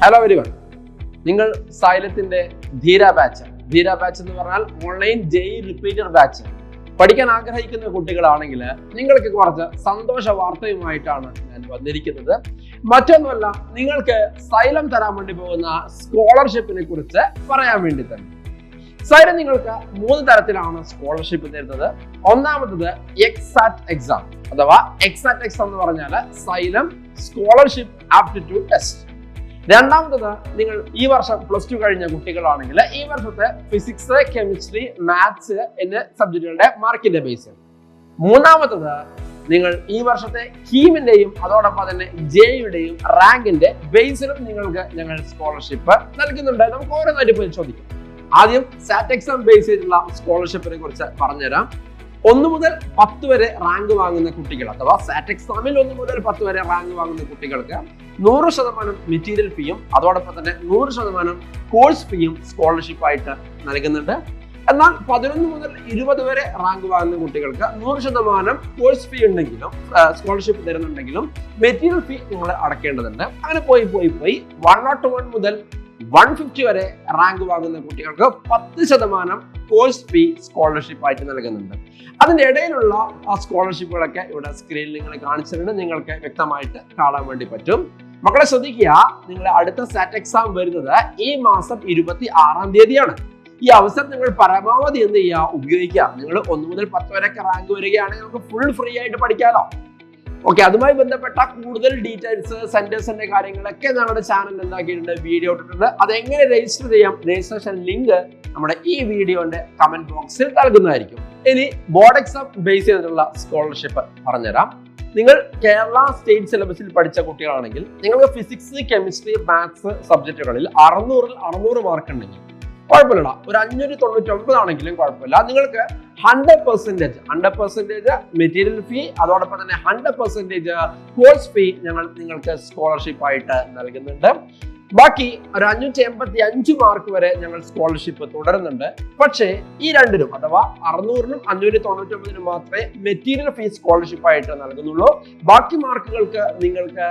Hello everyone, നിങ്ങൾ സൈലത്തിന്റെ ധീര batch എന്ന് പറഞ്ഞാൽ ഓൺലൈൻ ജെഇ റിപ്പീറ്റർ ബാച്ച് പഠിക്കാൻ ആഗ്രഹിക്കുന്ന കുട്ടികളാണെങ്കിൽ നിങ്ങൾക്ക് കുറച്ച് സന്തോഷ വാർത്തയുമായിട്ടാണ് ഞാൻ വന്നിരിക്കുന്നത്. മറ്റൊന്നുമല്ല, നിങ്ങൾക്ക് സൈലം തരാൻ വേണ്ടി പോകുന്ന സ്കോളർഷിപ്പിനെ കുറിച്ച് പറയാൻ വേണ്ടി തന്നെ. സൈലം നിങ്ങൾക്ക് 3 തരത്തിലാണ് സ്കോളർഷിപ്പ് തരുന്നത്. ഒന്നാമത്തത് എക്സാറ്റ് എക്സാം അഥവാ എക്സാറ്റ് എക്സാം എന്ന് പറഞ്ഞാൽ സൈലം സ്കോളർഷിപ്പ് ആപ്റ്റിറ്റ്യൂഡ് ടെസ്റ്റ്. രണ്ടാമത്തത്, നിങ്ങൾ ഈ വർഷം +2 കഴിഞ്ഞ കുട്ടികളാണെങ്കിൽ ഈ വർഷത്തെ ഫിസിക്സ്, കെമിസ്ട്രി, മാത്സ് എന്നീ സബ്ജക്റ്റുകളുടെ മാർക്കിന്റെ ബേസിൽ. മൂന്നാമത്തത്, നിങ്ങൾ ഈ വർഷത്തെ കീമിന്റെയും അതോടൊപ്പം തന്നെ ജെയുടെയും റാങ്കിന്റെ ബേസിലും നിങ്ങൾക്ക് ഞങ്ങൾ സ്കോളർഷിപ്പ് നൽകുന്നുണ്ട്. നമുക്ക് ഓരോന്നായിട്ട് പരിശോധിക്കാം. ആദ്യം സാറ്റ് എക്സാം ബേസ് ചെയ്തിട്ടുള്ള സ്കോളർഷിപ്പിനെ കുറിച്ച് പറഞ്ഞുതരാം. 1 മുതൽ 10 വരെ റാങ്ക് വാങ്ങുന്ന കുട്ടികൾ അഥവാ സാറ്റ് എക്സാമിൽ 1 മുതൽ 10 വരെ റാങ്ക് വാങ്ങുന്ന കുട്ടികൾക്ക് 100% മെറ്റീരിയൽ ഫീയും അതോടൊപ്പം തന്നെ 100% കോഴ്സ് ഫീയും സ്കോളർഷിപ്പ് ആയിട്ട് നൽകുന്നുണ്ട്. എന്നാൽ 11 മുതൽ 20 വരെ റാങ്ക് വാങ്ങുന്ന കുട്ടികൾക്ക് 100% കോഴ്സ് ഫീ ഉണ്ടെങ്കിലും സ്കോളർഷിപ്പ് തരുന്നുണ്ടെങ്കിലും മെറ്റീരിയൽ ഫീ നിങ്ങൾ അടക്കേണ്ടതുണ്ട്. അങ്ങനെ പോയി 101 മുതൽ 150 വരെ റാങ്ക് വാങ്ങുന്ന കുട്ടികൾക്ക് 10% കോഴ്സ് ഫീ സ്കോളർഷിപ്പ് ആയിട്ട് നൽകുന്നുണ്ട്. അതിന്റെ ഇടയിലുള്ള ആ സ്കോളർഷിപ്പുകളൊക്കെ ഇവിടെ സ്ക്രീനിൽ നിങ്ങൾ കാണിച്ചിട്ടുണ്ട്, നിങ്ങൾക്ക് വ്യക്തമായിട്ട് കാണാൻ വേണ്ടി പറ്റും. മക്കളെ ശ്രദ്ധിക്കുക, നിങ്ങളുടെ അടുത്ത സാറ്റ് എക്സാം വരുന്നത് ഈ മാസം 26-ാം തീയതിയാണ്. ഈ അവസരം നിങ്ങൾ പരമാവധി എന്ത് ചെയ്യുക, ഉപയോഗിക്കുക. നിങ്ങൾ 1 മുതൽ 10 വരെയൊക്കെ റാങ്ക് വരികയാണെങ്കിൽ നമുക്ക് ഫുൾ ഫ്രീ ആയിട്ട് പഠിക്കാമല്ലോ. ഓക്കെ, അതുമായി ബന്ധപ്പെട്ട കൂടുതൽ ഡീറ്റെയിൽസ്, സെന്റേഴ്സിന്റെ കാര്യങ്ങളൊക്കെ ഞങ്ങളുടെ ചാനൽ എന്താക്കിയിട്ടുണ്ട്, വീഡിയോ ഇട്ടിട്ടുണ്ട്. അതെങ്ങനെ രജിസ്റ്റർ ചെയ്യാം, രജിസ്ട്രേഷൻ ലിങ്ക് നമ്മുടെ ഈ വീഡിയോന്റെ കമന്റ് ബോക്സിൽ നൽകുന്നതായിരിക്കും. ഇനി ബോർഡ് എക്സാം ബേസ് ചെയ്തിട്ടുള്ള സ്കോളർഷിപ്പ് പറഞ്ഞുതരാം. നിങ്ങൾ കേരള സ്റ്റേറ്റ് സിലബസിൽ പഠിച്ച കുട്ടികളാണെങ്കിൽ നിങ്ങൾക്ക് ഫിസിക്സ്, കെമിസ്ട്രി, മാത്സ് സബ്ജക്റ്റുകളിൽ 600-ൽ 600 മാർക്ക് ഉണ്ടെങ്കിൽ കുഴപ്പമില്ല. ഒരു 599 ആണെങ്കിലും കുഴപ്പമില്ല. നിങ്ങൾക്ക് 100% മെറ്റീരിയൽ ഫീ അതോടൊപ്പം തന്നെ 100% കോഴ്സ് ഫീ ഞങ്ങൾ നിങ്ങൾക്ക് സ്കോളർഷിപ്പ് ആയിട്ട് നൽകുന്നുണ്ട്. ബാക്കി ഒരു 585 മാർക്ക് വരെ ഞങ്ങൾ സ്കോളർഷിപ്പ് തുടരുന്നുണ്ട്. പക്ഷേ ഈ രണ്ടിനും അഥവാ 600-നും 599-നും മാത്രമേ മെറ്റീരിയൽ ഫീ സ്കോളർഷിപ്പ് ആയിട്ട് നൽകുന്നുള്ളൂ. ബാക്കി മാർക്കുകൾക്ക് നിങ്ങൾക്ക്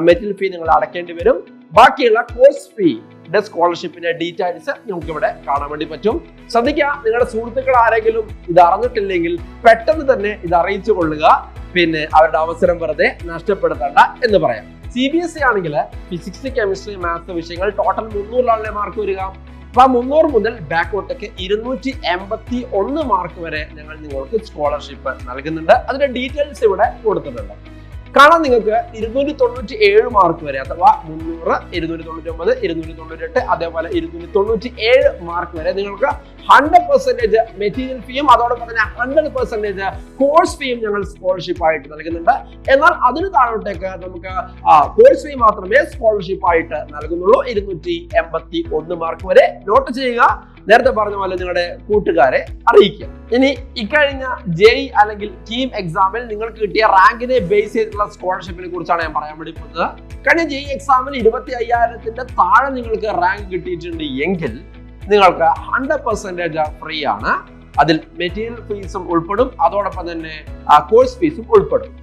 മെറ്റീരിയൽ ഫീ നിങ്ങൾ അടയ്ക്കേണ്ടി വരും. ബാക്കിയുള്ള കോഴ്സ് ഫീയുടെ സ്കോളർഷിപ്പിന്റെ ഡീറ്റെയിൽസ് നിങ്ങൾക്ക് ഇവിടെ കാണാൻ വേണ്ടി പറ്റും. ശ്രദ്ധിക്കുക, നിങ്ങളുടെ സുഹൃത്തുക്കൾ ആരെങ്കിലും ഇത് അറിഞ്ഞിട്ടില്ലെങ്കിൽ പെട്ടെന്ന് തന്നെ ഇത് അറിയിച്ചു കൊള്ളുക. പിന്നെ അവരുടെ അവസരം വെറുതെ നഷ്ടപ്പെടുത്തണ്ട എന്ന് പറയാം. CBSE ആണെങ്കിൽ ഫിസിക്സ്, കെമിസ്ട്രി, മാത്സ് വിഷയങ്ങൾ ടോട്ടൽ 300 മാർക്ക് വരിക. അപ്പൊ 300 മുതൽ ബാക്കോട്ടേക്ക് 281 മാർക്ക് വരെ ഞങ്ങൾ നിങ്ങൾക്ക് സ്കോളർഷിപ്പ് നൽകുന്നുണ്ട്. അതിന്റെ ഡീറ്റെയിൽസ് ഇവിടെ കൊടുത്തിട്ടുണ്ട്. കാണാൻ നിങ്ങൾക്ക് 297 മാർക്ക് വരെ അഥവാ 300, 299, 298 അതേപോലെ 297 മാർക്ക് വരെ നിങ്ങൾക്ക് 100% മെറ്റീരിയൽ ഫീയും അതോടൊപ്പം തന്നെ 100% കോഴ്സ് ഫീയും ഞങ്ങൾ സ്കോളർഷിപ്പ് ആയിട്ട് നൽകുന്നുണ്ട്. എന്നാൽ അതിന് താഴോട്ടേക്ക് നമുക്ക് കോഴ്സ് ഫീ മാത്രമേ സ്കോളർഷിപ്പ് ആയിട്ട് നൽകുന്നുള്ളൂ. 281 മാർക്ക് വരെ. നോട്ട് ചെയ്യുക, നേരത്തെ പറഞ്ഞ പോലെ നിങ്ങളുടെ കൂട്ടുകാരെ അറിയിക്കുക. ഇനി ഇക്കഴിഞ്ഞ ജെഇ അല്ലെങ്കിൽ കീം എക്സാമിൽ നിങ്ങൾക്ക് കിട്ടിയ റാങ്കിനെ ബേസ് ചെയ്തിട്ടുള്ള സ്കോളർഷിപ്പിനെ കുറിച്ചാണ് ഞാൻ പറയാൻ വേണ്ടി പോകുന്നത്. കഴിഞ്ഞ ജെഇ എക്സാമിൽ 25,000-ന്റെ താഴെ നിങ്ങൾക്ക് റാങ്ക് കിട്ടിയിട്ടുണ്ട് എങ്കിൽ നിങ്ങൾക്ക് 100% ഫ്രീ ആണ്. അതിൽ മെറ്റീരിയൽ ഫീസും ഉൾപ്പെടും, അതോടൊപ്പം തന്നെ കോഴ്സ് ഫീസും ഉൾപ്പെടും.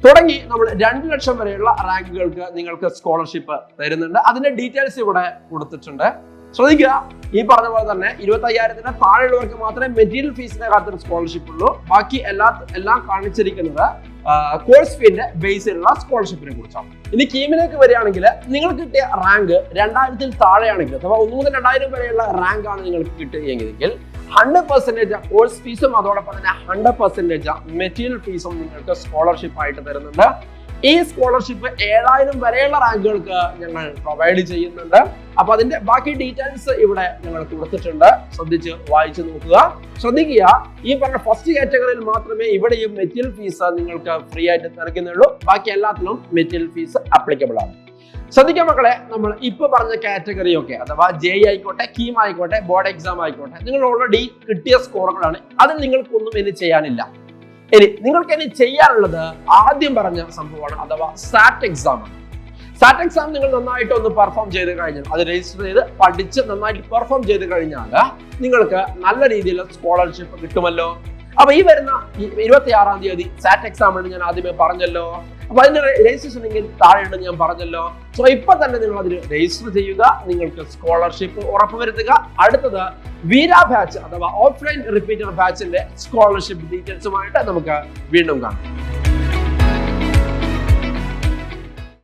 തുടങ്ങി നമ്മൾ 2 ലക്ഷം വരെയുള്ള റാങ്കുകൾക്ക് നിങ്ങൾക്ക് സ്കോളർഷിപ്പ് തരുന്നുണ്ട്. അതിന്റെ ഡീറ്റെയിൽസ് ഇവിടെ കൊടുത്തിട്ടുണ്ട്. ശ്രദ്ധിക്കുക, ഈ പറഞ്ഞ പോലെ തന്നെ 25,000-ന് താഴെയുള്ളവർക്ക് മാത്രമേ മെറ്റീരിയൽ ഫീസിന്റെ കാര്യത്തിൽ സ്കോളർഷിപ്പ് ഉള്ളൂ. ബാക്കി എല്ലാം കാണിച്ചിരിക്കുന്നത് കോഴ്സ് ഫീന്റെ ബേസിലുള്ള സ്കോളർഷിപ്പിനെ കുറിച്ചാണ്. ഇനി കീമിലേക്ക് വരികയാണെങ്കിൽ നിങ്ങൾക്ക് കിട്ടിയ റാങ്ക് 2000-ൽ താഴെയാണെങ്കിൽ അഥവാ 1 മുതൽ 2000 വരെയുള്ള റാങ്ക് ആണ് നിങ്ങൾക്ക് കിട്ടുകയെങ്കിൽ 100% കോഴ്സ് ഫീസും അതോടൊപ്പം തന്നെ 100% മെറ്റീരിയൽ ഫീസും നിങ്ങൾക്ക് സ്കോളർഷിപ്പ് ആയിട്ട് തരുന്നുണ്ട്. ഈ സ്കോളർഷിപ്പ് 7000 വരെയുള്ള റാങ്കുകൾക്ക് ഞങ്ങൾ പ്രൊവൈഡ് ചെയ്യുന്നുണ്ട്. അപ്പൊ അതിന്റെ ബാക്കി ഡീറ്റെയിൽസ് ഇവിടെ ഞങ്ങൾ കൊടുത്തിട്ടുണ്ട്. ശ്രദ്ധിച്ച് വായിച്ചു നോക്കുക. ശ്രദ്ധിക്കുക, ഈ പറഞ്ഞ ഫസ്റ്റ് കാറ്റഗറിയിൽ മാത്രമേ ഇവിടെയും മെറ്റീരിയൽ ഫീസ് നിങ്ങൾക്ക് ഫ്രീ ആയിട്ട് നൽകുന്നുള്ളൂ. ബാക്കി എല്ലാത്തിലും മെറ്റീരിയൽ ഫീസ് അപ്ലിക്കബിൾ ആണ്. ശ്രദ്ധിക്കുക മക്കളെ, നമ്മൾ ഇപ്പൊ പറഞ്ഞ കാറ്റഗറി ഒക്കെ അഥവാ ജെഇ ആയിക്കോട്ടെ, കീം ആയിക്കോട്ടെ, ബോർഡ് എക്സാം ആയിക്കോട്ടെ, നിങ്ങൾ ഓൾറെഡി കിട്ടിയ സ്കോറുകളാണ്. അതിൽ നിങ്ങൾക്കൊന്നും ഇനി ചെയ്യാനില്ല. നിങ്ങൾക്ക് ഇനി ചെയ്യാനുള്ളത് ആദ്യം പറഞ്ഞ സംഭവമാണ് അഥവാ സാറ്റ് എക്സാം. സാറ്റ് എക്സാം നിങ്ങൾ നന്നായിട്ട് ഒന്ന് പെർഫോം ചെയ്ത് കഴിഞ്ഞാൽ, അത് രജിസ്റ്റർ ചെയ്ത് പഠിച്ച് നന്നായിട്ട് പെർഫോം ചെയ്ത് കഴിഞ്ഞാൽ നിങ്ങൾക്ക് നല്ല രീതിയിലുള്ള സ്കോളർഷിപ്പ് കിട്ടുമല്ലോ. അപ്പൊ ഈ വരുന്ന 26-ാം തീയതി സാറ്റ് എക്സാം ആണ് ഞാൻ ആദ്യമേ പറഞ്ഞല്ലോ. അപ്പൊ അതിന്റെ രജിസ്ട്രേഷൻ ലിങ്കിൽ താഴെയുണ്ട് ഞാൻ പറഞ്ഞല്ലോ. സോ ഇപ്പൊ തന്നെ നിങ്ങൾ അതിൽ രജിസ്റ്റർ ചെയ്യുക, നിങ്ങൾക്ക് സ്കോളർഷിപ്പ് ഉറപ്പുവരുത്തുക. അടുത്തത് വീര ബാച്ച് അഥവാ ഓഫ്ലൈൻ റിപ്പീറ്റർ ബാച്ചിന്റെ സ്കോളർഷിപ്പ് ഡീറ്റെയിൽസുമായിട്ട് നമുക്ക് വീണ്ടും കാണാം.